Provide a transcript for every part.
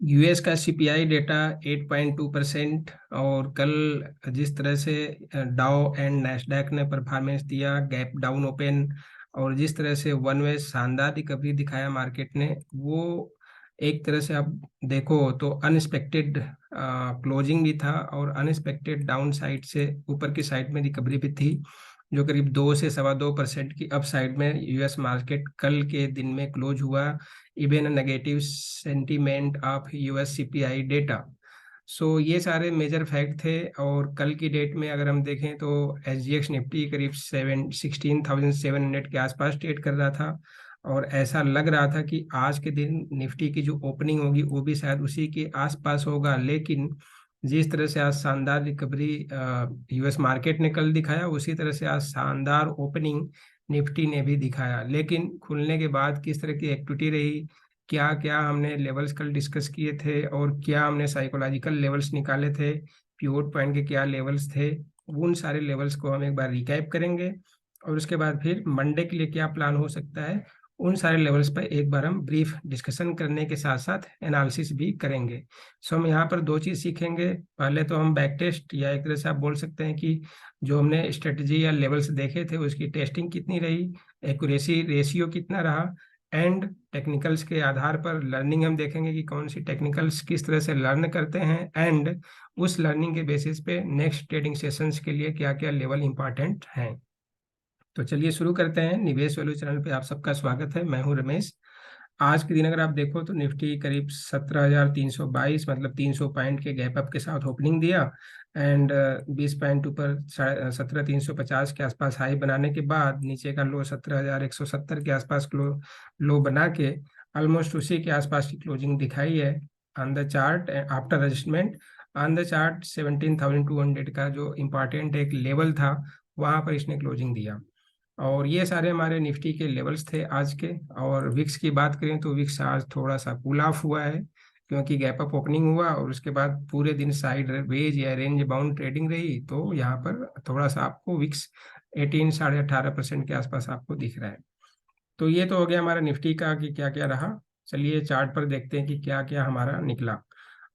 US का CPI data 8.2%। और कल जिस तरह से डाउ एंड नैस्डैक ने परफॉर्मेंस दिया, गैप डाउन ओपन, और जिस तरह से वन वे शानदार रिकवरी दिखाया मार्केट ने, वो एक तरह से आप देखो तो अनएक्सपेक्टेड क्लोजिंग भी था और अनएक्सपेक्टेड डाउन साइड से ऊपर की साइड में रिकवरी भी थी, जो करीब 2 से 2.25% की अप साइड में यूएस मार्केट कल के दिन में क्लोज हुआ, even negative sentiment of US CPI data. So ये सारे मेजर फैक्ट थे। और कल की डेट में अगर हम देखें तो एसजीएक्स निफ्टी करीब 16,700 के आसपास ट्रेड कर रहा था, और ऐसा लग रहा था कि आज के दिन निफ्टी की जो ओपनिंग होगी वो भी शायद उसी के आसपास होगा। लेकिन जिस तरह से आज शानदार रिकवरी यूएस मार्केट ने कल दिखाया, उसी तरह से आज शानदार ओपनिंग निफ्टी ने भी दिखाया। लेकिन खुलने के बाद किस तरह की एक्टिविटी रही, क्या क्या हमने लेवल्स कल डिस्कस किए थे और क्या हमने साइकोलॉजिकल लेवल्स निकाले थे, पिवोट पॉइंट के क्या लेवल्स थे, उन सारे लेवल्स को हम एक बार रिकैप करेंगे। और उसके बाद फिर मंडे के लिए क्या प्लान हो सकता है, उन सारे लेवल्स पर एक बार हम ब्रीफ डिस्कशन करने के साथ साथ एनालिसिस भी करेंगे। सो हम यहाँ पर दो चीज़ सीखेंगे। पहले तो हम बैक टेस्ट, या एक तरह से आप बोल सकते हैं कि जो हमने स्ट्रेटजी या लेवल्स देखे थे उसकी टेस्टिंग कितनी रही, एक्यूरेसी रेशियो कितना रहा, एंड टेक्निकल्स के आधार पर लर्निंग हम देखेंगे कि कौन सी टेक्निकल्स किस तरह से लर्न करते हैं, एंड उस लर्निंग के बेसिस पे नेक्स्ट ट्रेडिंग सेशंस के लिए क्या क्या लेवल इंपॉर्टेंट हैं। तो चलिए शुरू करते हैं। निवेश वैल्यू चैनल पे आप सबका स्वागत है, मैं हूं रमेश। आज के दिन अगर आप देखो तो निफ्टी करीब 17,322, मतलब 300 पॉइंट के गैप अप के साथ ओपनिंग दिया, एंड 20 पॉइंट ऊपर 17,350 के आसपास हाई बनाने के बाद नीचे का लो 17,170 के आसपास लो बना के ऑलमोस्ट उसी के आसपास की क्लोजिंग दिखाई है on the chart after adjustment. On the chart 17,200 का जो इम्पोर्टेंट एक लेवल था, वहां पर इसने क्लोजिंग दिया। और ये सारे हमारे निफ्टी के लेवल्स थे आज के। और विक्स की बात करें तो विक्स आज थोड़ा सा कूल ऑफ हुआ है, क्योंकि गैप अप ओपनिंग हुआ और उसके बाद पूरे दिन साइड वेज या रेंज बाउंड ट्रेडिंग रही, तो यहाँ पर थोड़ा सा आपको विक्स 18 साढ़े 18% के आसपास आपको दिख रहा है। तो ये तो हो गया हमारा निफ्टी का कि क्या क्या रहा। चलिए चार्ट पर देखते हैं कि क्या क्या हमारा निकला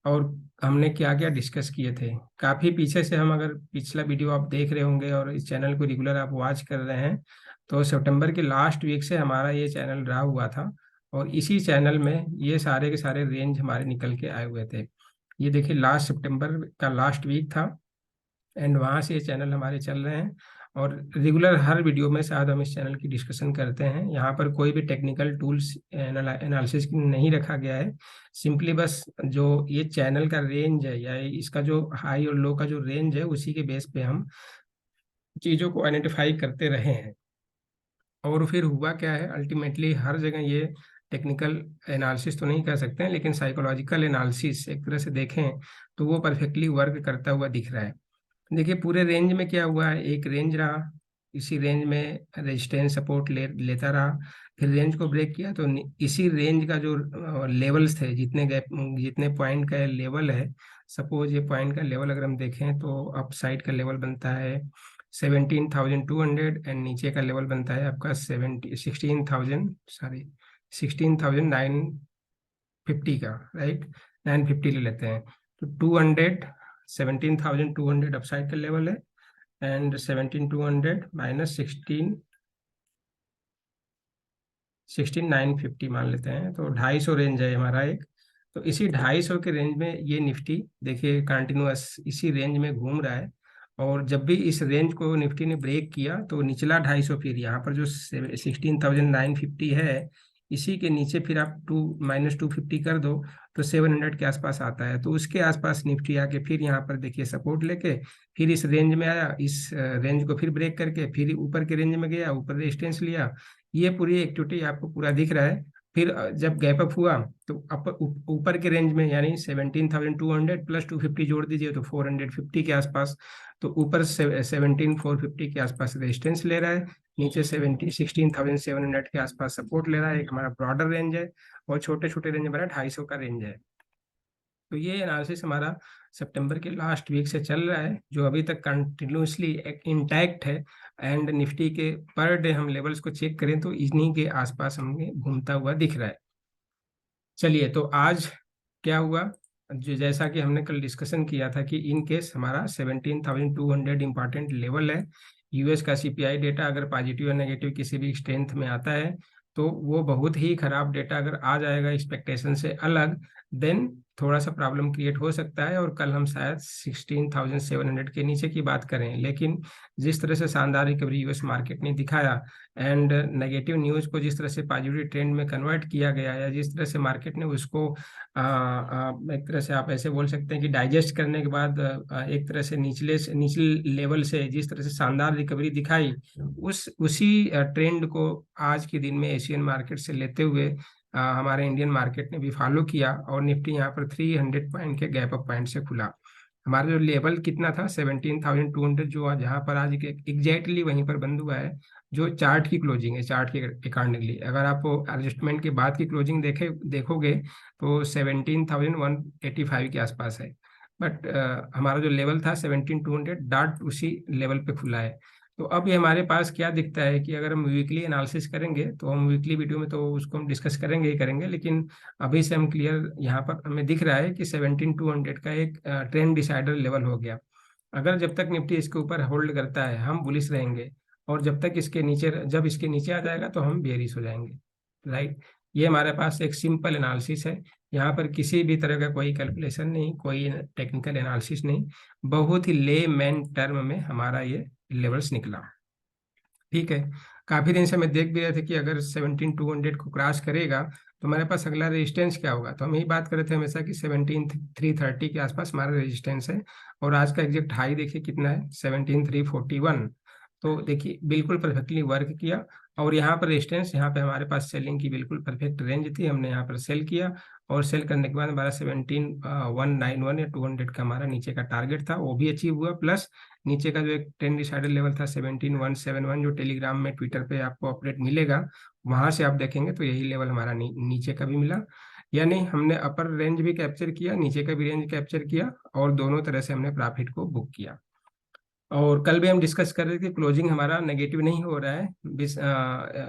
और हमने क्या क्या डिस्कस किए थे। काफ़ी पीछे से हम, अगर पिछला वीडियो आप देख रहे होंगे और इस चैनल को रेगुलर आप वॉच कर रहे हैं, तो सितंबर के लास्ट वीक से हमारा ये चैनल रहा हुआ था, और इसी चैनल में ये सारे के सारे रेंज हमारे निकल के आए हुए थे। ये देखिए लास्ट सितंबर का लास्ट वीक था, एंड वहाँ से ये चैनल हमारे चल रहे हैं। और रेगुलर हर वीडियो में शायद हम इस चैनल की डिस्कशन करते हैं। यहाँ पर कोई भी टेक्निकल टूल्स एनालिसिस नहीं रखा गया है, सिंपली बस जो ये चैनल का रेंज है या इसका जो हाई और लो का जो रेंज है, उसी के बेस पे हम चीज़ों को आइडेंटिफाई करते रहे हैं। और फिर हुआ क्या है, अल्टीमेटली हर जगह ये टेक्निकल एनालिसिस तो नहीं कर सकते हैं, लेकिन साइकोलॉजिकल एनालिसिस एक तरह से देखें तो वो परफेक्टली वर्क करता हुआ दिख रहा है। देखिए पूरे रेंज में क्या हुआ है, एक रेंज रहा, इसी रेंज में रेजिस्टेंस सपोर्ट लेता रहा, फिर रेंज को ब्रेक किया तो इसी रेंज का जो लेवल्स थे, जितने पॉइंट का लेवल है, सपोज ये पॉइंट का लेवल अगर हम देखें तो अप साइड का लेवल बनता है 17,200, एंड नीचे का लेवल बनता है आपका 16,950 का, राइट। 950 ले लेते हैं तो 17,200 अपसाइड का लेवल है, एंड 17,200 माइनस 16,950 मान लेते हैं, तो 250 रेंज है हमारा एक। तो इसी 250 के रेंज में ये निफ्टी देखिए कंटिन्यूअस इसी रेंज में घूम रहा है। और जब भी इस रेंज को निफ्टी ने ब्रेक किया तो निचला 250, फिर यहाँ पर जो 16,950 है, इसी के नीचे फिर आप -250 कर दो तो 700 के आसपास आता है। तो उसके आसपास निफ्टी आके फिर यहाँ पर देखिए सपोर्ट लेके फिर इस रेंज में आया, इस रेंज को फिर ब्रेक करके फिर ऊपर के रेंज में गया, ऊपर रेजिस्टेंस लिया। ये पूरी एक्टिविटी आपको पूरा दिख रहा है। फिर जब गैप अप हुआ तो ऊपर के रेंज में, यानी 17,200 प्लस 250 जोड़ दीजिए तो 450 के आसपास। तो ऊपर 17,450 के आसपास रेजिस्टेंस ले रहा है, नीचे 16,700 के आसपास सपोर्ट ले रहा है। एक हमारा ब्रॉडर रेंज है, और छोटे छोटे रेंज हमारा 250 का रेंज है। तो ये एनालिसिस हमारा सितंबर के लास्ट वीक से चल रहा है, जो अभी तक कंटिन्यूसली इंटैक्ट है। एंड निफ्टी के पर डे हम लेवल्स को चेक करें तो इन्हीं के आसपास हमें घूमता हुआ दिख रहा है। चलिए तो आज क्या हुआ, जो जैसा कि हमने कल डिस्कशन किया था कि इन केस हमारा 17,200 इंपॉर्टेंट लेवल है। यूएस का सीपीआई डेटा अगर पॉजिटिव या नेगेटिव किसी भी स्ट्रेंथ में आता है तो वो बहुत ही खराब डेटा अगर आ जाएगा एक्सपेक्टेशन से अलग, देन थोड़ा सा प्रॉब्लम क्रिएट हो सकता है, और कल हम शायद 16,700 के नीचे की बात करें। लेकिन जिस तरह से शानदार रिकवरी यूएस मार्केट ने दिखाया एंड नेगेटिव न्यूज को जिस तरह से पॉजिटिव ट्रेंड में कन्वर्ट किया गया, या जिस तरह से मार्केट ने उसको एक तरह से आप ऐसे बोल सकते हैं कि डाइजेस्ट करने के बाद एक तरह से निचले लेवल से जिस तरह से शानदार रिकवरी दिखाई, उसी ट्रेंड को आज के दिन में एशियन मार्केट से लेते हुए हमारे इंडियन मार्केट ने भी फॉलो किया, और निफ्टी यहाँ पर 300 पॉइंट के गैप अप पॉइंट से खुला। हमारा जो लेवल कितना था 17,200, जो जहाँ पर आज एग्जैक्टली वहीं पर बंद हुआ है, जो चार्ट की क्लोजिंग है, चार्ट के अकॉर्डिंगली अगर आप एडजस्टमेंट के बाद की क्लोजिंग देखोगे तो 17,185 के आसपास है। बट हमारा जो लेवल था 17,200 डॉट उसी लेवल पे खुला है। तो अब ये हमारे पास क्या दिखता है कि अगर हम वीकली एनालिसिस करेंगे तो हम वीकली वीडियो में तो उसको हम डिस्कस करेंगे ही करेंगे, लेकिन अभी से हम क्लियर यहाँ पर हमें दिख रहा है कि 17,200 का एक ट्रेंड डिसाइडर लेवल हो गया। अगर जब तक निफ्टी इसके ऊपर होल्ड करता है हम बुलिश रहेंगे, और जब इसके नीचे आ जाएगा तो हम बेयरिश हो जाएंगे, राइट। ये हमारे पास एक सिंपल एनालिसिस है, यहाँ पर किसी भी तरह का कोई कैलकुलेशन नहीं, कोई टेक्निकल एनालिसिस नहीं, बहुत ही ले मैन टर्म में हमारा ये लेवल्स निकला। ठीक है, काफी दिन से हम देख भी रहे थे कि अगर 17,200 को क्रॉस करेगा तो हमारे पास अगला रेजिस्टेंस क्या होगा। तो हम यही बात कर रहे थे हमेशा कि 17,330 के आसपास हमारा रेजिस्टेंस है, और आज का एग्जैक्ट हाई देखिए कितना है 17,341। तो देखिए बिल्कुल परफेक्टली वर्क किया, और यहाँ पर रेजिस्टेंस, यहाँ पे हमारे पास सेलिंग की बिल्कुल परफेक्ट रेंज थी, हमने यहाँ पर सेल किया, और सेल करने के बाद हमारा 17,191 या 200 का हमारा नीचे का टारगेट था वो भी अचीव हुआ, प्लस नीचे का जो एक ट्रेंड डिसाइडर लेवल था 17,171, जो टेलीग्राम में ट्विटर पे आपको अपडेट मिलेगा, वहां से आप देखेंगे तो यही लेवल हमारा नीचे का भी मिला। यानी हमने अपर रेंज भी कैप्चर किया, नीचे का भी रेंज कैप्चर किया, और दोनों तरह से हमने प्रॉफिट को बुक किया। और कल भी हम डिस्कस कर रहे थे कि क्लोजिंग हमारा नेगेटिव नहीं हो रहा है,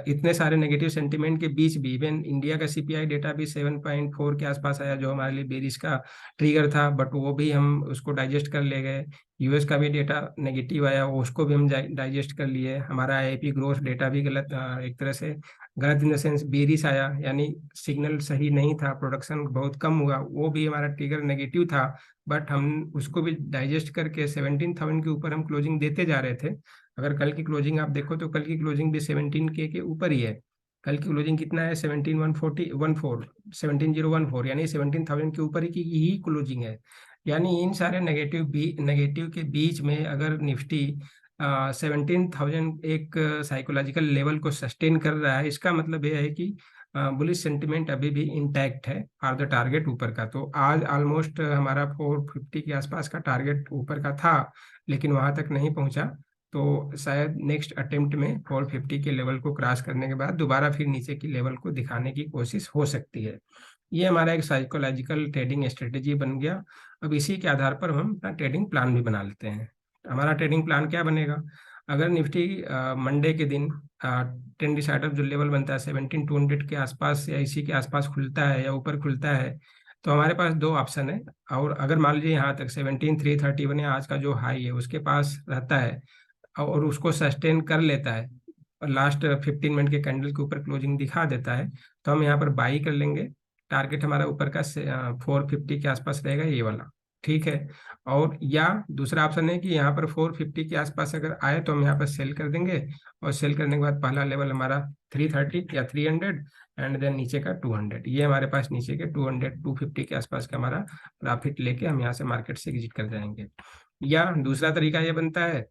इतने सारे नेगेटिव सेंटीमेंट के बीच भी इवन इंडिया का सीपीआई डेटा भी 7.4 के आसपास आया, जो हमारे लिए बेरिश का ट्रिगर था, बट वो भी हम उसको डाइजेस्ट कर ले गए। यूएस का भी डेटा नेगेटिव आया, उसको भी हम डाइजेस्ट कर लिए। हमारा आईआईपी ग्रोथ डेटा भी गलत, एक तरह से गलत इन द सेंस बेरिश आया, यानी सिग्नल सही नहीं था, प्रोडक्शन बहुत कम हुआ, वो भी हमारा ट्रिगर नेगेटिव था, बट हम उसको भी डाइजेस्ट करके 17,000 के ऊपर हम क्लोजिंग देते जा रहे थे। अगर कल की क्लोजिंग आप देखो तो कल की क्लोजिंग भी 17K के ऊपर ही है। कल की क्लोजिंग कितना है 17,014, यानी 17,000 के ऊपर ही क्लोजिंग है। यानी इन सारे नेगेटिव के बीच में अगर निफ्टी 17,000 एक साइकोलॉजिकल लेवल को सस्टेन कर रहा है, इसका मतलब यह है कि बुलिश सेंटिमेंट अभी भी इंटैक्ट है फॉर द टारगेट ऊपर का। तो आज ऑलमोस्ट हमारा 450 के आसपास का टारगेट ऊपर का था, लेकिन वहां तक नहीं पहुंचा, तो शायद नेक्स्ट अटेम्प्ट में 450 के लेवल को क्रॉस करने के बाद दोबारा फिर नीचे की लेवल को दिखाने की कोशिश हो सकती है। ये हमारा एक साइकोलॉजिकल ट्रेडिंग स्ट्रेटेजी बन गया। अब इसी के आधार पर हम अपना ट्रेडिंग प्लान भी बना लेते हैं। हमारा ट्रेडिंग प्लान क्या बनेगा, अगर निफ्टी मंडे के दिन ट्रेंड डिसाइडर जो लेवल बनता है 17,200 के आसपास या इसी के आसपास खुलता है या ऊपर खुलता है, तो हमारे पास दो ऑप्शन है। और अगर मान लीजिए यहाँ तक 17,331 या आज का जो हाई है उसके पास रहता है और उसको सस्टेन कर लेता है, और लास्ट 15 मिनट के कैंडल के ऊपर क्लोजिंग दिखा देता है, तो हम यहाँ पर बाई कर लेंगे। टारगेट हमारा ऊपर का 450 के आसपास रहेगा ये वाला, ठीक है। और या दूसरा ऑप्शन है कि यहाँ पर 450 के आसपास अगर आए तो हम यहाँ पर सेल कर देंगे, और सेल करने के बाद पहला लेवल हमारा 330 या 300, एंड देन नीचे का 200। ये हमारे पास नीचे के 200 250 के आसपास का हमारा प्रॉफिट लेके हम यहाँ से मार्केट से एग्जिट कर जाएंगे। या दूसरा तरीका ये बनता है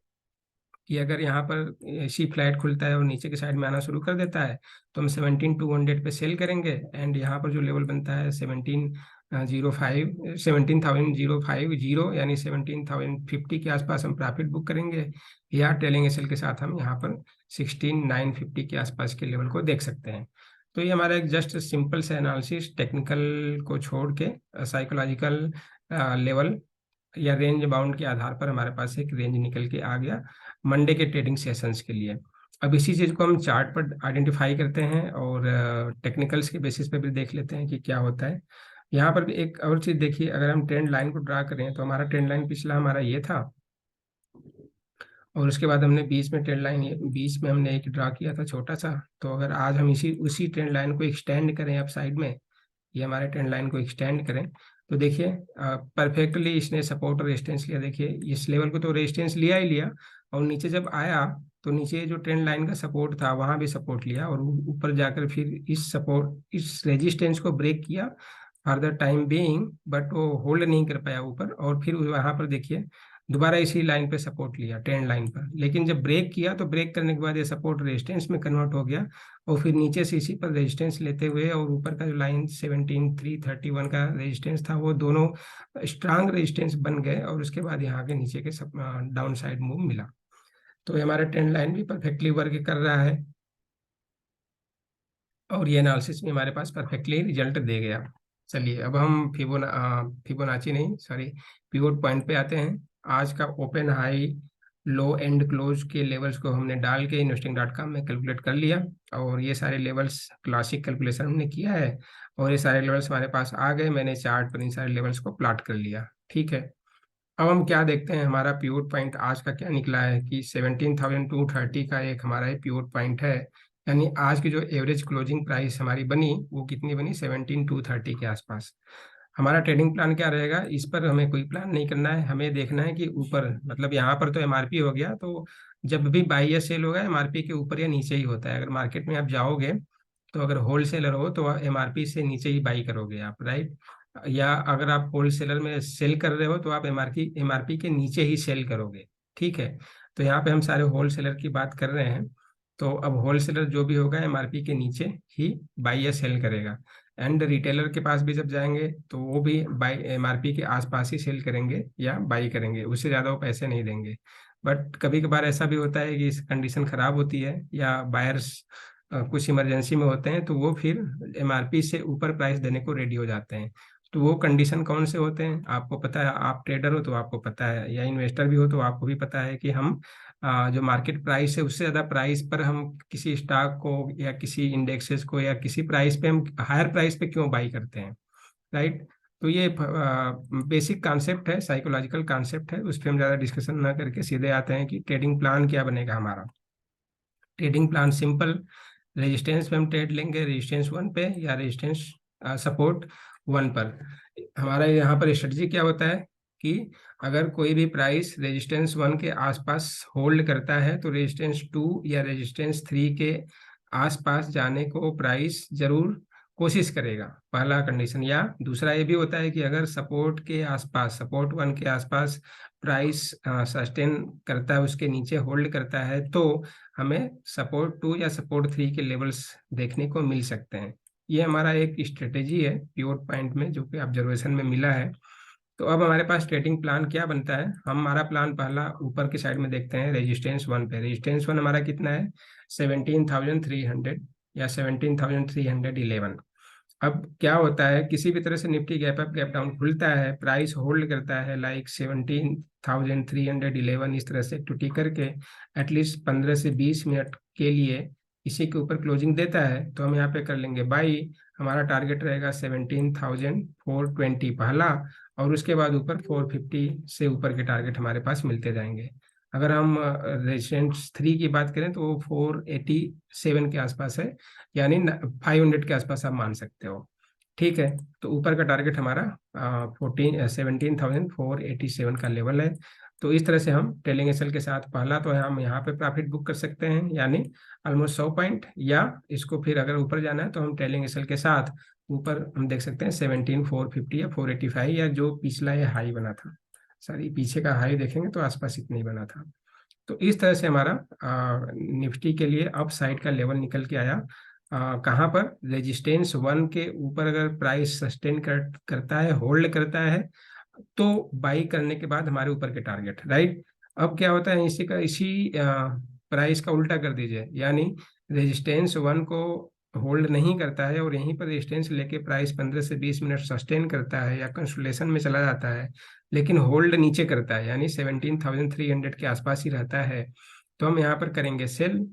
कि अगर यहाँ पर ऐसी फ्लैट खुलता है और नीचे के साइड में आना शुरू कर देता है, तो हम 17,200 पे सेल करेंगे, एंड यहाँ पर जो लेवल बनता है 17,050 यानी 17,050 के आसपास हम प्रॉफिट बुक करेंगे, या ट्रेलिंग एसएल के साथ हम यहाँ पर 16,950 के आसपास के लेवल को देख सकते हैं। तो ये हमारा एक जस्ट सिंपल सा एनालिसिस, टेक्निकल को छोड़ के साइकोलॉजिकल लेवल या रेंज बाउंड के आधार पर हमारे पास एक रेंज निकल के आ गया मंडे के ट्रेडिंग सेशंस के लिए। अब इसी चीज़ को हम चार्ट पर आइडेंटिफाई करते हैं और टेक्निकल्स के बेसिस पे भी देख लेते हैं कि क्या होता है। यहाँ पर भी एक और चीज देखिए, अगर हम ट्रेंड लाइन को ड्रा करें तो हमारा ट्रेंड लाइन पिछला हमारा ये था, और उसके बाद हमने बीच में ट्रेंड लाइन, बीच में हमने एक ड्रा किया था छोटा सा। तो अगर आज हम इसी उसी ट्रेंड लाइन को एक्सटेंड करें अप साइड में, ये हमारे ट्रेंड लाइन को एक्सटेंड करें, तो देखिए परफेक्टली इसने सपोर्ट और रेजिस्टेंस लिया। देखिए इस लेवल को तो रेजिस्टेंस लिया ही लिया, और नीचे जब आया तो नीचे जो ट्रेंड लाइन का सपोर्ट था वहां भी सपोर्ट लिया, और ऊपर जाकर फिर इस रेजिस्टेंस को ब्रेक किया for the time being, but वो होल्ड नहीं कर पाया ऊपर, और फिर वहां पर देखिए दोबारा इसी लाइन पे सपोर्ट लिया ट्रेंड लाइन पर। लेकिन जब ब्रेक किया तो ब्रेक करने के बाद ये सपोर्ट रेजिस्टेंस में कन्वर्ट हो गया, और फिर नीचे से इसी पर रेजिस्टेंस लेते हुए, और ऊपर का जो लाइन 17,331 का रेजिस्टेंस था, वो दोनों स्ट्रांग रेजिस्टेंस बन गए, और उसके बाद यहाँ के नीचे के डाउन साइड मूव मिला। तो ये हमारा ट्रेंड लाइन भी परफेक्टली वर्क कर रहा है, और ये एनालिसिस भी हमारे पास परफेक्टली रिजल्ट दे गया। चलिए अब हम फिबोनाची नहीं, सॉरी, पिवट पॉइंट पे आते हैं। आज का open high low and close के लेवल्स को हमने डाल के investing.com में कैलकुलेट कर लिया, और ये सारे लेवल्स क्लासिक कैलकुलेशन हमने किया है, और ये सारे लेवल्स हमारे पास आ गए। मैंने चार्ट पर इन सारे लेवल्स को प्लॉट कर लिया। ठीक है, अब हम क्या देखते हैं, हमारा पिवट पॉइंट आज का क्या निकला है कि 17,230 का एक हमारा ये पिवट पॉइंट है। यानी आज की जो एवरेज क्लोजिंग प्राइस हमारी बनी वो कितनी बनी, 17,230 के आसपास। हमारा ट्रेडिंग प्लान क्या रहेगा, इस पर हमें कोई प्लान नहीं करना है, हमें देखना है कि ऊपर, मतलब यहाँ पर तो एमआरपी हो गया, तो जब भी बाई या सेल होगा एमआरपी के ऊपर या नीचे ही होता है। अगर मार्केट में आप जाओगे तो अगर होलसेलर हो तो एमआरपी से नीचे ही बाई करोगे आप, राइट। या अगर आप होलसेलर में सेल कर रहे हो तो आप एमआरपी के नीचे ही सेल करोगे। ठीक है, तो यहाँ पे हम सारे होलसेलर की बात कर रहे हैं। तो अब होलसेलर जो भी होगा एमआरपी के नीचे ही बाई या सेल करेगा, एंड रिटेलर के पास भी जब जाएंगे तो वो भी बाई एमआरपी के आसपास ही सेल करेंगे या बाई करेंगे, उससे ज़्यादा वो पैसे नहीं देंगे। बट कभी कभार ऐसा भी होता है कि कंडीशन खराब होती है, या बायर्स कुछ इमरजेंसी में होते हैं, तो वो फिर एमआरपी से ऊपर प्राइस देने को रेडी हो जाते हैं। तो वो कंडीशन कौन से होते हैं आपको पता है, आप ट्रेडर हो तो आपको पता है, या इन्वेस्टर भी हो तो आपको भी पता है कि हम जो मार्केट प्राइस है उससे ज़्यादा प्राइस पर हम किसी स्टॉक को या किसी इंडेक्सेस को या किसी प्राइस पे हम हायर प्राइस पे क्यों बाई करते हैं, राइट। तो ये बेसिक कॉन्सेप्ट है, साइकोलॉजिकल कॉन्सेप्ट है, उस पर हम ज़्यादा डिस्कशन ना करके सीधे आते हैं कि ट्रेडिंग प्लान क्या बनेगा हमारा। ट्रेडिंग प्लान सिंपल, रेजिस्टेंस पे हम ट्रेड लेंगे, रेजिस्टेंस 1 पे या रेजिस्टेंस सपोर्ट 1 पर। हमारा यहाँ पर स्ट्रेटजी क्या होता है कि अगर कोई भी प्राइस रेजिस्टेंस 1 के आसपास होल्ड करता है तो रेजिस्टेंस 2 या रेजिस्टेंस 3 के आसपास जाने को प्राइस जरूर कोशिश करेगा, पहला कंडीशन। या दूसरा ये भी होता है कि अगर सपोर्ट के आसपास, सपोर्ट 1 के आसपास प्राइस सस्टेन करता है, उसके नीचे होल्ड करता है, तो हमें सपोर्ट 2 या सपोर्ट 3 के लेवल्स देखने को मिल सकते हैं। ये हमारा एक स्ट्रेटेजी है पिवट पॉइंट में, जो कि ऑब्जर्वेशन में मिला है। तो अब हमारे पास ट्रेडिंग प्लान क्या बनता है, हमारा प्लान पहला ऊपर की साइड में देखते हैं रेजिस्टेंस 1 पे। रेजिस्टेंस 1 हमारा कितना है, 17,300 या 17,311। अब क्या होता है, किसी भी तरह से Nifty gap up gap down खुलता है, प्राइस होल्ड करता है लाइक 17,311, इस तरह से टूटी करके एटलीस्ट 15 से 20 मिनट के लिए इसी के ऊपर क्लोजिंग देता है, तो हम यहाँ पे कर लेंगे बाई। हमारा टारगेट रहेगा 17,420 पहला, और उसके बाद ऊपर 450 से ऊपर के टारगेट हमारे पास मिलते जाएंगे। अगर हम रेजिस्टेंस 3 की बात करें तो वो 487 के आसपास है, यानी 500 के आसपास आप मान सकते हो। ठीक है, तो ऊपर का टारगेट हमारा 17,487 का लेवल है। तो इस तरह से हम ट्रेलिंग एसएल के साथ पहला तो हम यहाँ पे प्रॉफिट बुक कर सकते हैं, यानी ऑलमोस्ट 100 पॉइंट, या इसको फिर अगर ऊपर जाना है तो हम ट्रेलिंग एसएल के साथ ऊपर हम देख सकते हैं 17,450 या 485, या जो पिछला ये हाई बना था, सॉरी पीछे का हाई देखेंगे तो आसपास इतना ही बना था। तो इस तरह से हमारा निफ्टी के लिए अप साइड का लेवल निकल के आया। कहाँ पर, रेजिस्टेंस 1 के ऊपर अगर प्राइस सस्टेन करता है, होल्ड करता है, तो बाई करने के बाद हमारे ऊपर के टारगेट, राइट। अब क्या होता है, इसी प्राइस का उल्टा कर दीजिए, यानी रेजिस्टेंस 1 को होल्ड नहीं करता है और यहीं पर रेजिस्टेंस लेके प्राइस 15 से 20 मिनट सस्टेन करता है या कंसोलिडेशन में चला जाता है, लेकिन होल्ड नीचे करता है, यानी 17,300 के आसपास ही रहता है, तो हम यहाँ पर करेंगे सेल।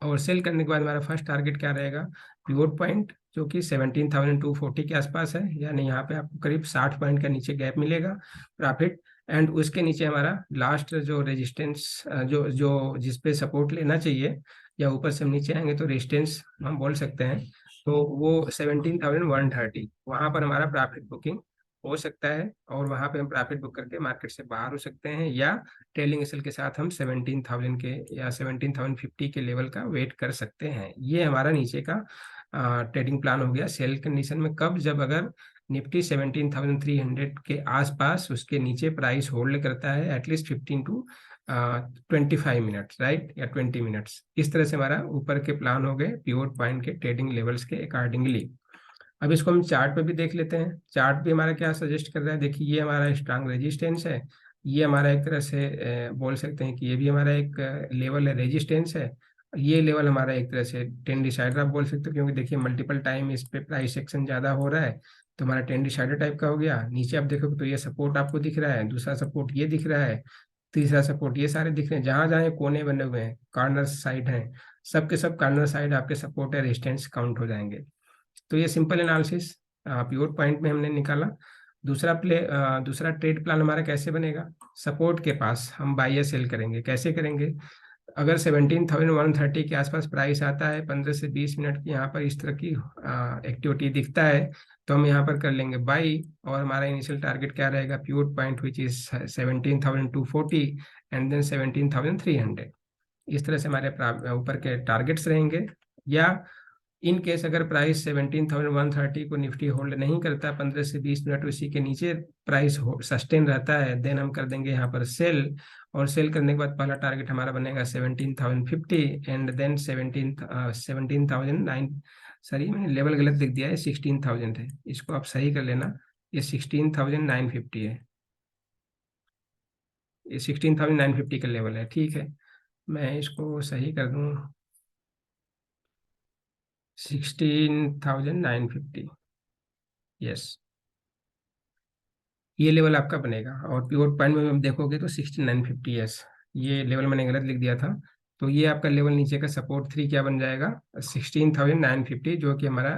और सेल करने के बाद हमारा फर्स्ट टारगेट क्या रहेगा, पिवट पॉइंट जो कि 17,240 के आसपास है, यानी यहाँ पे आपको करीब 60 पॉइंट का नीचे गैप मिलेगा प्रॉफिट। एंड उसके नीचे हमारा लास्ट जो रेजिस्टेंस, जो जो जिस पे सपोर्ट लेना चाहिए, या ऊपर से हम नीचे आएंगे तो रेजिस्टेंस हम बोल सकते हैं, तो वो 17,130, वहाँ पर हमारा प्रॉफिट बुकिंग हो सकता है, और वहाँ पे हम प्रॉफिट बुक करके मार्केट से बाहर हो सकते हैं, या ट्रेलिंग एसएल के साथ हम 17,000 के या 17,050 के लेवल का वेट कर सकते हैं। ये हमारा नीचे का ट्रेडिंग प्लान हो गया सेल कंडीशन में। कब? जब अगर निफ्टी 17,300 के आसपास उसके नीचे प्राइस होल्ड करता है एटलीस्ट 15 to 25 मिनट्स, राइट, या 20 मिनट्स। इस तरह से हमारा ऊपर के प्लान हो गए पिवोट पॉइंट के ट्रेडिंग लेवल्स के अकॉर्डिंगली। अब इसको हम चार्ट पे भी देख लेते हैं। चार्ट भी हमारा क्या सजेस्ट कर रहा है, देखिए ये हमारा स्ट्रांग रेजिस्टेंस है, ये हमारा एक तरह से बोल सकते हैं कि ये भी हमारा एक लेवल है, रेजिस्टेंस है। ये लेवल हमारा एक तरह से ट्रेंड डिसाइडर आप बोल सकते हो, क्योंकि देखिए मल्टीपल टाइम इस पे प्राइस एक्शन ज्यादा हो रहा है, तो हमारा ट्रेंड डिसाइडर टाइप का हो गया। नीचे आप देखोगे तो ये सपोर्ट आपको दिख रहा है, दूसरा सपोर्ट ये दिख रहा है, तीसरा सपोर्ट, ये सारे दिख रहे हैं। जहां जहां ये कोने बने हुए हैं, कॉर्नर साइड हैं, सबके सब कॉर्नर साइड आपके सपोर्ट है, रेजिस्टेंस काउंट हो जाएंगे। तो ये सिंपल एनालिसिस पिवोट पॉइंट में हमने निकाला। दूसरा ट्रेड प्लान हमारा कैसे बनेगा, सपोर्ट के पास हम बाई या सेल करेंगे। कैसे करेंगे? अगर 17,130 के आसपास प्राइस आता है, 15 से 20 मिनट की यहाँ पर इस तरह की एक्टिविटी दिखता है, तो हम यहाँ पर कर लेंगे बाई। और हमारा इनिशियल टारगेट क्या रहेगा, pivot point which is 17,240 and then 17,300। इस तरह से हमारे ऊपर के टारगेट्स रहेंगे। या इन केस अगर प्राइस 17,130 को निफ्टी होल्ड नहीं करता, 15 से 20 मिनट उसी के नीचे प्राइस सस्टेन रहता है, देन हम कर देंगे यहाँ पर सेल। और सेल करने के बाद पहला टारगेट हमारा बनेगा 17,050 एंड देन 17,009। सॉरी, मैंने लेवल गलत लिख दिया है, 16,000 है, इसको आप सही कर लेना। ये 16,950 है, ये 16,950 का लेवल है, ठीक है। मैं इसको सही कर दूं, 16,950, यस, ये लेवल आपका बनेगा। और पिवोट पॉइंट में हम देखोगे तो 16,950, यस, ये लेवल मैंने गलत लिख दिया था। तो ये आपका लेवल नीचे का सपोर्ट 3 क्या बन जाएगा, 16,950, जो कि हमारा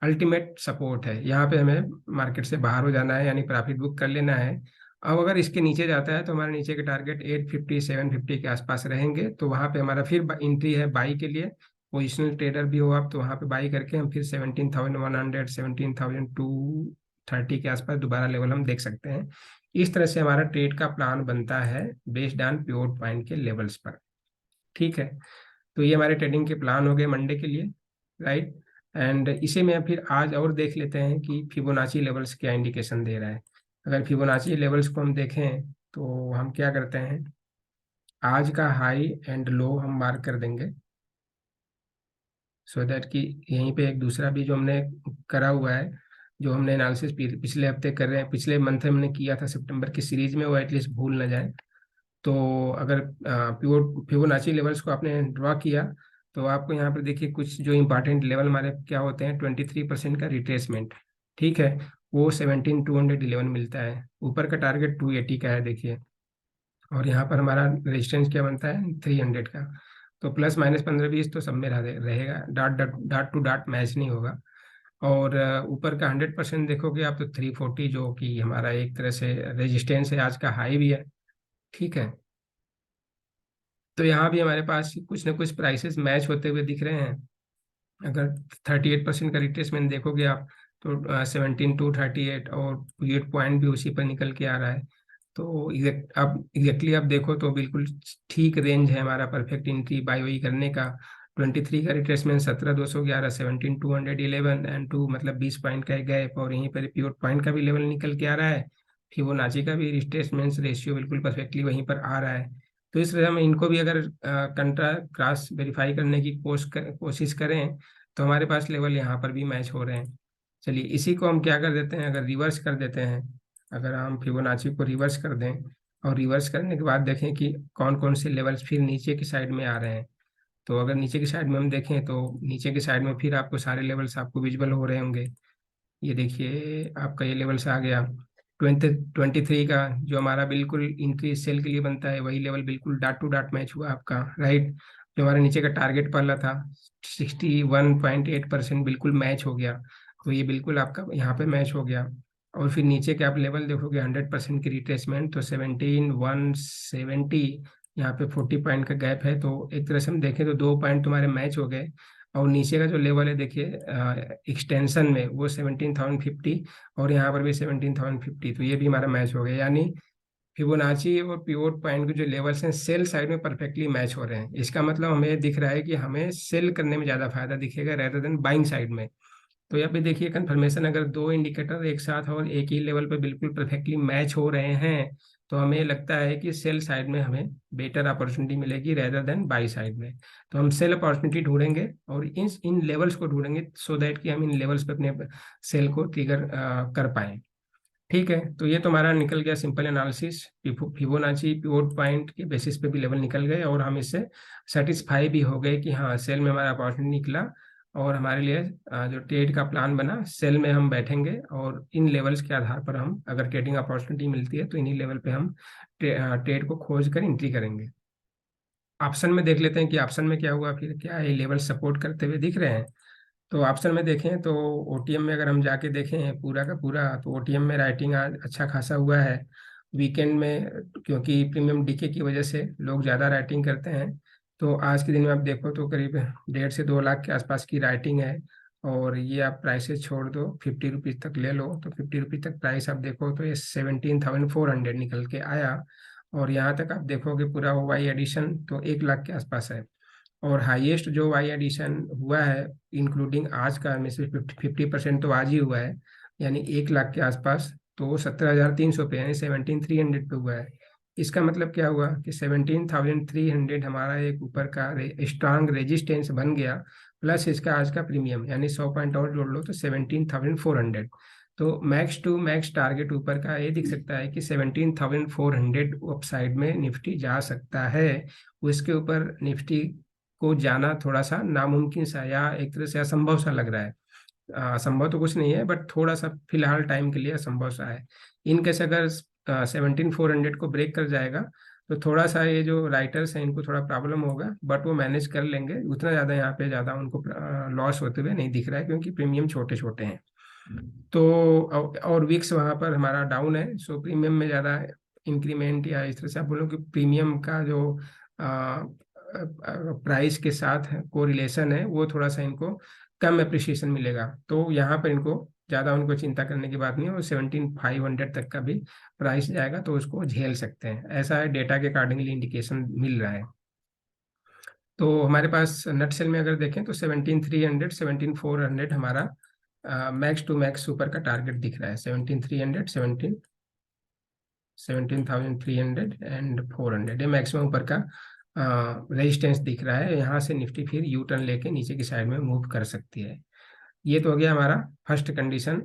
अल्टीमेट सपोर्ट है। यहाँ पे हमें मार्केट से बाहर हो जाना है, यानी प्रॉफिट बुक कर लेना है। अब अगर इसके नीचे जाता है तो हमारे नीचे के टारगेट 850 750 के आसपास रहेंगे, तो वहाँ पे हमारा फिर एंट्री है बाई के लिए। पोजिशनल ट्रेडर भी हो आप तो वहाँ पे बाई करके हम फिर 17,100 17,230 के आसपास दोबारा लेवल हम देख सकते हैं। इस तरह से हमारा ट्रेड का प्लान बनता है बेस्ड ऑन पिवोट पॉइंट के लेवल्स पर, ठीक है। तो ये हमारे ट्रेडिंग के प्लान हो गए मंडे के लिए, राइट। एंड इसे में फिर आज और देख लेते हैं कि फिबोनाची लेवल्स क्या इंडिकेशन दे रहा है। अगर फिबोनाची लेवल्स को हम देखें तो हम क्या करते हैं, आज का हाई एंड लो हम मार्क कर देंगे, सो दैट कि यहीं पे एक दूसरा भी जो हमने करा हुआ है, जो हमने एनालिसिस पिछले हफ्ते कर रहे हैं, पिछले मंथ हमने किया था सितंबर की सीरीज में, वो एटलीस्ट भूल ना जाए। तो अगर फिबोनाची लेवल्स को आपने ड्रॉ किया, तो आपको यहाँ पर देखिए कुछ जो इंपॉर्टेंट लेवल हमारे क्या होते हैं, 23% का रिट्रेसमेंट, ठीक है, वो 17,211 मिलता है। ऊपर का टारगेट 280 का है, देखिए। और यहाँ पर हमारा रेजिस्टेंस क्या बनता है, 300 का। तो प्लस माइनस 15-20 तो सब में रहेगा, dot dot dot to dot match नहीं होगा। और ऊपर का 100% देखोगे आप तो 340, जो कि हमारा एक तरह से रेजिस्टेंस है, आज का हाई भी है, ठीक है। तो यहाँ भी हमारे पास कुछ ना कुछ प्राइसेस मैच होते हुए दिख रहे हैं। अगर 38% का रिट्रेसमेंट देखोगे आप, तो 17,238 और पीरियड पॉइंट भी उसी पर निकल के आ रहा है। तो एग्जैक्टली आप देखो तो बिल्कुल ठीक रेंज है हमारा परफेक्ट एंट्री बाई वाई करने का। 23 का रिट्रेसमेंट, 17,211, 17,211 एंड 2, मतलब 20 पॉइंट का गैप, और यहीं पर पीरियड पॉइंट का भी लेवल निकल के आ रहा है। फिबोनाची का भी रिट्रेसमेंट रेशियो बिल्कुल परफेक्टली वहीं पर आ रहा है। तो इस तरह हम इनको भी अगर कंट्रा क्रॉस वेरीफाई करने की कोशिश करें, तो हमारे पास लेवल यहाँ पर भी मैच हो रहे हैं। चलिए इसी को हम क्या कर देते हैं, अगर रिवर्स कर देते हैं, अगर हम फिबोनाची को रिवर्स कर दें, और रिवर्स करने के बाद देखें कि कौन कौन से लेवल्स फिर नीचे की साइड में आ रहे हैं। तो अगर नीचे की साइड में हम देखें तो नीचे की साइड में फिर आपको सारे लेवल्स आपको विजिबल हो रहे होंगे। ये देखिए आपका ये लेवल्स आ गया, 23 का, जो हमारा बिल्कुल इंक्रीज सेल के लिए बनता है, वही लेवल बिल्कुल डॉट टू डॉट मैच हुआ आपका, राइट। जो हमारे नीचे का टारगेट पहला था 61.8% बिल्कुल मैच हो गया। तो ये बिल्कुल आपका यहाँ पे मैच हो गया। और फिर नीचे के आप लेवल देखोगे 100% की रिट्रेसमेंट, तो 17,170, यहाँ पे 40 पॉइंट का गैप है। तो एक तरह से हम देखें तो 2 पॉइंट तुम्हारे मैच हो गए। और नीचे का जो लेवल है देखिए एक्सटेंशन में, वो 17,050, और यहाँ पर भी 17,050, तो ये भी हमारा मैच हो गया। यानी फिबोनाची और पिवोट पॉइंट के जो लेवल्स हैं सेल साइड में परफेक्टली मैच हो रहे हैं। इसका मतलब हमें दिख रहा है कि हमें सेल करने में ज़्यादा फायदा दिखेगा रेदर देन बाइंग साइड में। तो यहाँ पे देखिए कंफर्मेशन, अगर दो इंडिकेटर एक साथ और एक ही लेवल पे बिल्कुल परफेक्टली मैच हो रहे हैं, तो हमें लगता है कि सेल साइड में हमें बेटर अपॉर्चुनिटी मिलेगी रेदर देन बाई साइड में। तो हम सेल अपॉर्चुनिटी ढूंढेंगे और इन लेवल्स को ढूंढेंगे, सो दैट कि हम इन लेवल्स पे अपने सेल को ट्रिगर कर पाएं। ठीक है, तो ये तो हमारा निकल गया simple analysis. Fibonacci pivot point के बेसिस पे भी लेवल निकल गए, और हम इससे सेटिस्फाई भी हो गए कि हाँ सेल में हमारा अपॉर्चुनिटी निकला, और हमारे लिए जो ट्रेड का प्लान बना, सेल में हम बैठेंगे और इन लेवल्स के आधार पर हम, अगर ट्रेडिंग अपॉर्चुनिटी मिलती है तो इन्हीं लेवल पे हम ट्रेड को खोज कर एंट्री करेंगे। ऑप्शन में देख लेते हैं कि ऑप्शन में क्या हुआ, फिर क्या ये लेवल सपोर्ट करते हुए दिख रहे हैं। तो ऑप्शन में देखें तो ओटीएम में अगर हम जाके देखें पूरा का पूरा, तो ओटीएम में राइटिंग आज अच्छा खासा हुआ है। वीकेंड में क्योंकि प्रीमियम डीके की वजह से लोग ज़्यादा राइटिंग करते हैं, तो आज के दिन में आप देखो तो करीब 1.5 से 2 लाख के आसपास की राइटिंग है। और ये आप प्राइसेस छोड़ दो, 50 रुपीज़ तक ले लो, तो 50 रुपीज़ तक प्राइस आप देखो तो ये 17,400 निकल के आया। और यहाँ तक आप देखोगे पूरा वाई एडिशन तो 1 लाख के आसपास है। और हाईएस्ट जो वाई एडिशन हुआ है इंक्लूडिंग आज का, में से 50% तो आज ही हुआ है, यानी 1 लाख के आसपास, तो वो 17,300 पे, यानी 17,300 पे हुआ है। इसका मतलब क्या हुआ कि 17,300 हमारा एक ऊपर का स्ट्रांग रेजिस्टेंस बन गया, प्लस इसका आज का प्रीमियम, यानी 100 पॉइंट और जोड़ लो तो 17,400। तो मैक्स टू मैक्स टारगेट ऊपर का ये दिख सकता है कि 17,400 अपसाइड में निफ्टी जा सकता है। उसके ऊपर निफ्टी को जाना थोड़ा सा नामुमकिन सा या एक तरह से असंभव सा लग रहा है। असंभव तो कुछ नहीं है, बट थोड़ा सा फिलहाल टाइम के लिए असंभव सा है। इन केस अगर 17,400 को ब्रेक कर जाएगा, तो थोड़ा सा ये जो राइटर्स हैं इनको थोड़ा प्रॉब्लम होगा, बट वो मैनेज कर लेंगे। उतना ज़्यादा यहाँ पे ज़्यादा उनको लॉस होते हुए नहीं दिख रहा है, क्योंकि प्रीमियम छोटे छोटे हैं। तो और विक्स वहाँ पर हमारा डाउन है, सो प्रीमियम में ज़्यादा इंक्रीमेंट, या इस तरह से आप बोलो कि प्रीमियम का जो प्राइस के साथ कोरिलेशन है, वो थोड़ा सा इनको कम अप्रिशिएशन मिलेगा। तो यहाँ पर इनको ज़्यादा उनको चिंता करने की बात नहीं है, और 17,500 तक का भी प्राइस जाएगा तो उसको झेल सकते हैं, ऐसा है डेटा के अकॉर्डिंगली इंडिकेशन मिल रहा है। तो हमारे पास नट सेल में अगर देखें तो 17,300 17,400 हमारा मैक्स टू मैक्स ऊपर का टारगेट दिख रहा है। 17,300 17,300 एंड 400, ये मैक्सिमम ऊपर का रेजिस्टेंस दिख रहा है। यहाँ से निफ्टी फिर यू टर्न लेके नीचे की साइड में मूव कर सकती है। ये तो हो गया हमारा फर्स्ट कंडीशन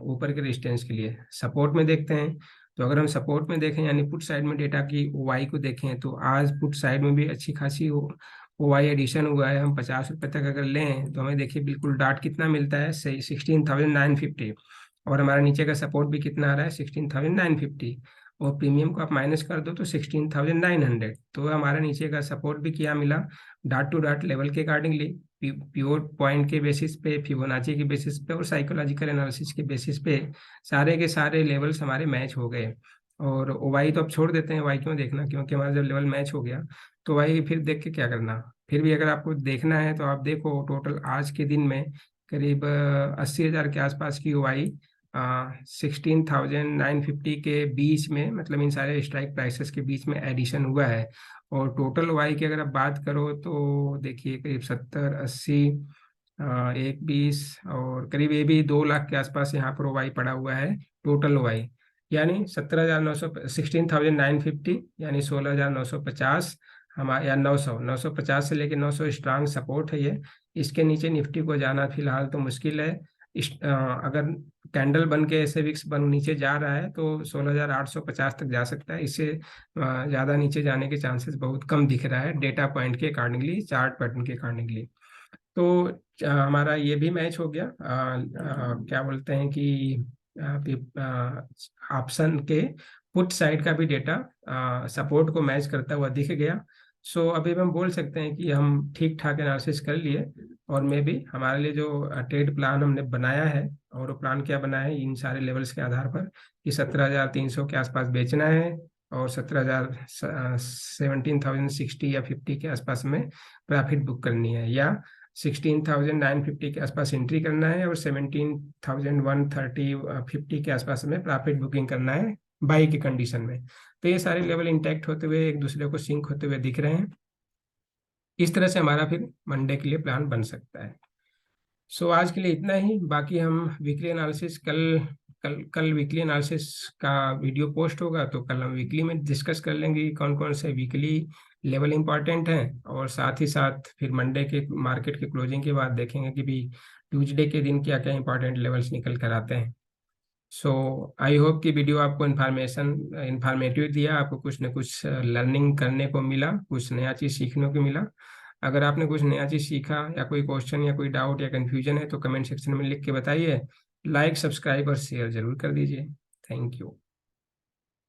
ऊपर के रेजिस्टेंस के लिए। सपोर्ट में देखते हैं, तो अगर हम सपोर्ट में देखें यानी पुट साइड में डेटा की ओवाई को देखें, तो आज पुट साइड में भी अच्छी खासी ओवाई एडिशन हुआ है। हम 50 रुपये तक अगर लें तो हमें देखिए बिल्कुल डाट कितना मिलता है, 16,950। और हमारा नीचे का सपोर्ट भी कितना आ रहा है, 16,950। और प्रीमियम को आप माइनस कर दो तो 16,900। तो हमारा नीचे का सपोर्ट भी क्या मिला, डाट टू डाट लेवल के अकॉर्डिंगली, प्योर पॉइंट के बेसिस पे, फिबोनाची के बेसिस पे और साइकोलॉजिकल एनालिसिस के बेसिस पे सारे के सारे लेवल्स हमारे मैच हो गए। और वाई तो अब छोड़ देते हैं, वाई क्यों देखना, क्योंकि हमारा जब लेवल मैच हो गया तो वाई फिर देख के क्या करना। फिर भी अगर आपको देखना है तो आप देखो टोटल आज के दिन में करीब 80,000 के आसपास की वाई 16,950 के बीच में, मतलब इन सारे स्ट्राइक प्राइसेस के बीच में एडिशन हुआ है। और टोटल वाई की अगर आप बात करो तो देखिए करीब 70, 80, 1, 20 और करीब ये भी 2 लाख के आसपास यहाँ पर वाई पड़ा हुआ है टोटल वाई। यानी 17,900, 16,950, यानी 16,950 हमारे, या 950 से लेके 900 स्ट्रांग सपोर्ट है ये। इसके नीचे निफ्टी को जाना फिलहाल तो मुश्किल है। अगर कैंडल बन के ऐसे विक्स बन नीचे जा रहा है तो 16,850 तक जा सकता है। इससे ज़्यादा नीचे जाने के चांसेस बहुत कम दिख रहा है डेटा पॉइंट के अकॉर्डिंगली, चार्ट पैटर्न के अकॉर्डिंगली। तो हमारा ये भी मैच हो गया। क्या बोलते हैं कि ऑप्शन के पुट साइड का भी डेटा सपोर्ट को मैच करता हुआ दिख गया। सो अभी हम बोल सकते हैं कि हम ठीक ठाक एनालिसिस कर लिए, और मे भी हमारे लिए जो ट्रेड प्लान हमने बनाया है, और वो प्लान क्या बना है इन सारे लेवल्स के आधार पर कि 17,300 के आसपास बेचना है, और 17,060 या 50 के आसपास में प्रॉफिट बुक करनी है, या 16,950 के आसपास एंट्री करना है, और 17,130 50 के आसपास में प्रॉफिट बुकिंग करना है बाई की कंडीशन में। तो ये सारे लेवल इंटैक्ट होते हुए एक दूसरे को सिंक होते हुए दिख रहे हैं। इस तरह से हमारा फिर मंडे के लिए प्लान बन सकता है। सो आज के लिए इतना ही। बाकी हम वीकली एनालिसिस कल वीकली एनालिसिस का वीडियो पोस्ट होगा, तो कल हम वीकली में डिस्कस कर लेंगे कि कौन कौन से वीकली लेवल इंपॉर्टेंट हैं, और साथ ही साथ फिर मंडे के मार्केट के क्लोजिंग के बाद देखेंगे कि भी ट्यूसडे के दिन क्या क्या इंपॉर्टेंट लेवल्स निकल कर आते हैं। सो आई होप कि वीडियो आपको इंफॉर्मेटिव दिया, आपको कुछ न कुछ लर्निंग करने को मिला, कुछ नया चीज़ सीखने को मिला। अगर आपने कुछ नया चीज़ सीखा, या कोई क्वेश्चन या कोई डाउट या कन्फ्यूजन है, तो कमेंट सेक्शन में लिख के बताइए। लाइक, सब्सक्राइब और शेयर जरूर कर दीजिए। Thank you.